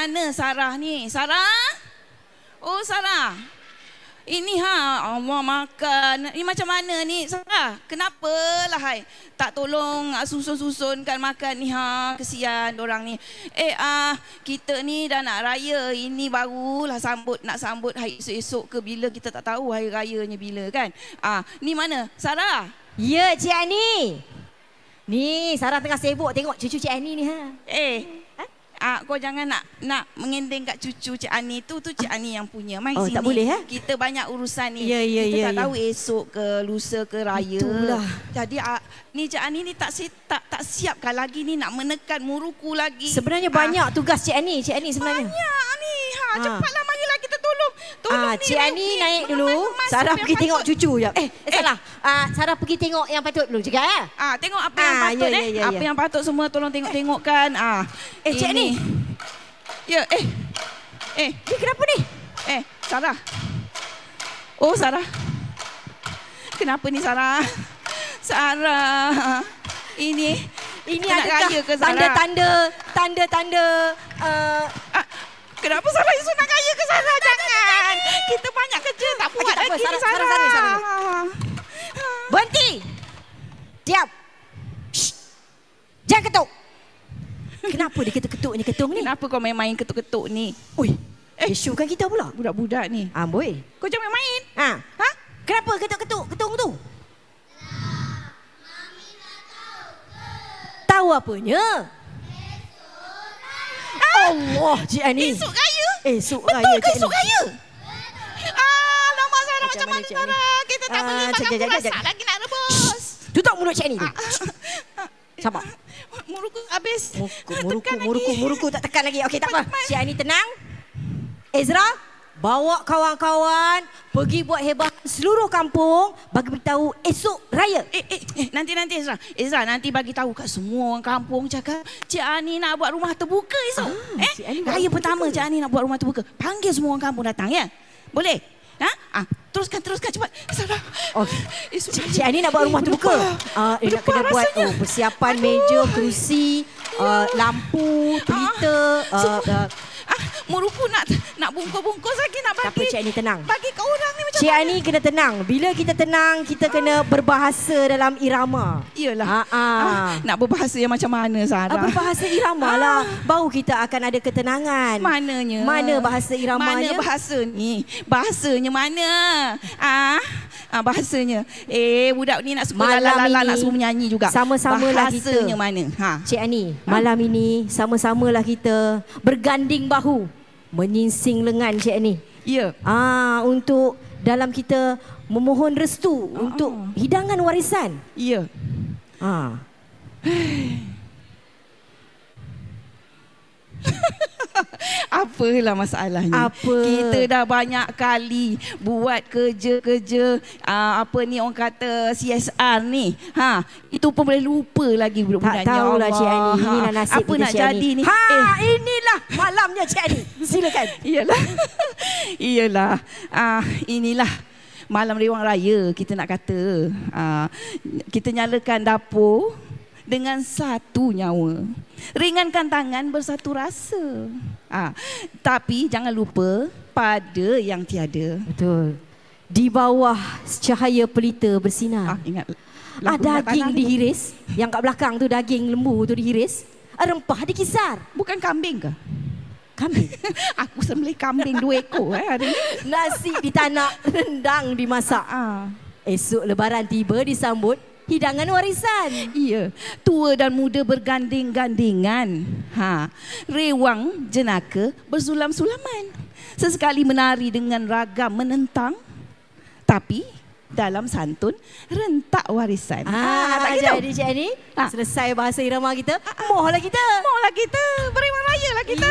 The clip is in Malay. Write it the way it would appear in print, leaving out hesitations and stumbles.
mana Sarah ni? Sarah? Oh, Sarah. Ini Allah makan. Ini macam mana ni? Sarah, kenapalah hai? Tak tolong susun-susunkan makan ni kesian dorang ni. Kita ni dah nak raya. Ini barulah nak sambut hari esok ke bila, kita tak tahu hari rayanya bila kan. Ni mana? Sarah? Ya, Cik Ani. Ni Sarah tengah sibuk tengok cucu Cik Ani ni kau jangan nak mengendeng kat cucu Cik Ani tu Cik Ani yang punya. Mai sini. Tak boleh Kita banyak urusan ni. Kita tak tahu esok ke lusa ke raya. Itulah. Jadi ni Cik Ani ni tak siapkan lagi ni, nak menekan muruku lagi. Sebenarnya banyak tugas Cik Ani sebenarnya. Banyak ni. Cepatlah marilah kita tolong ni. Cik Ani naik dulu. Sarah pergi tengok cucu je. Salah. Sarah pergi tengok yang patut dulu juga tengok apa yang patut apa yang patut semua tolong tengok-tengokkan. Cik Ani. Ya, Ni kenapa ni? Sarah. Oh, Sarah. Kenapa ni Sarah? Sarah. Ini adakah tanda-tanda kenapa Sarah Isu nak kaya ke Sarah? Jangan. Kita banyak kerja tak buat lagi ni Sarah. Berhenti. Diam. Jangan ketuk. Kenapa dia ketuk ni? Kenapa kau main-main ketuk-ketuk ni? Oi, isu kan kita pula. Budak-budak ni. Amboi. Kau jangan main-main. Kenapa ketuk tu? Tahu apanya? Allah, Cik Ani. Esok raya? Betul ke esok raya? Nama Sarah macam mana Sarah? Kita tak boleh makan perasak lagi nak rebus. Tutup mulut Cik Ani tu. Sabar. Muruku habis. Muruku tak tekan lagi. Okey, tak apa. Cik Ani tenang. Ezra, bawa kawan-kawan pergi buat hebat seluruh kampung, bagi beritahu esok raya. Nanti Ezra nanti bagi tahu kat semua orang kampung, cakap Cik Ani nak buat rumah terbuka esok. Raya pertama Cik Ani nak buat rumah terbuka. Panggil semua orang kampung datang ya. Boleh? Teruskan cepat. Sarah. Cik Ani nak buat rumah terbuka. Dia nak kena buat persiapan meja, kerusi, lampu, Twitter. Muruku nak bungkus lagi nak bagi. Tak apa, Cik Ani tenang. Bagi ke orang ni macam Cik Ani kena tenang. Bila kita tenang, kita kena berbahasa dalam irama. Iyalah. Nak berbahasa yang macam mana Sarah? Berbahasa irama lah. Baru kita akan ada ketenangan. Mananya? Mana bahasa iramanya? Mana bahasa ni? Bahasanya mana? Bahasanya. Budak ni nak suka nak suruh menyanyi juga. Sama-samalah kita. Bahasanya mana? Cik Ani, malam ini sama-samalah kita berganding bahu, menyingsing lengan Cik Ani. Ya. Untuk dalam kita memohon restu untuk hidangan warisan. Ya. Apalah masalahnya? Kita dah banyak kali buat kerja-kerja orang kata CSR ni. Itu pun boleh lupa lagi budak-budak. Tak tahulah Cik Ani. Inilah nasib apa nak jadi ni? Inilah malamnya Cik Ani. Silakan. Iyalah. Inilah malam rewang raya kita nak kata. Kita nyalakan dapur dengan satu nyawa. Ringankan tangan bersatu rasa. Tapi jangan lupa pada yang tiada. Betul. Di bawah cahaya pelita bersinar. Ingat. Daging dihiris. Yang kat belakang tu daging lembu tu dihiris. Rempah dikisar. Bukan kambing ke? Kambing? Aku sembelih kambing 2 ekor hari ni. Nasi ditanak, rendang dimasak. Esok lebaran tiba disambut hidangan warisan. Iya, tua dan muda berganding-gandingan. Rewang jenaka bersulam-sulaman. Sesekali menari dengan ragam menentang, tapi dalam santun rentak warisan. Jadi Cik Ani, selesai bahasa irama kita. Mohlah kita. Beriman raya lah kita.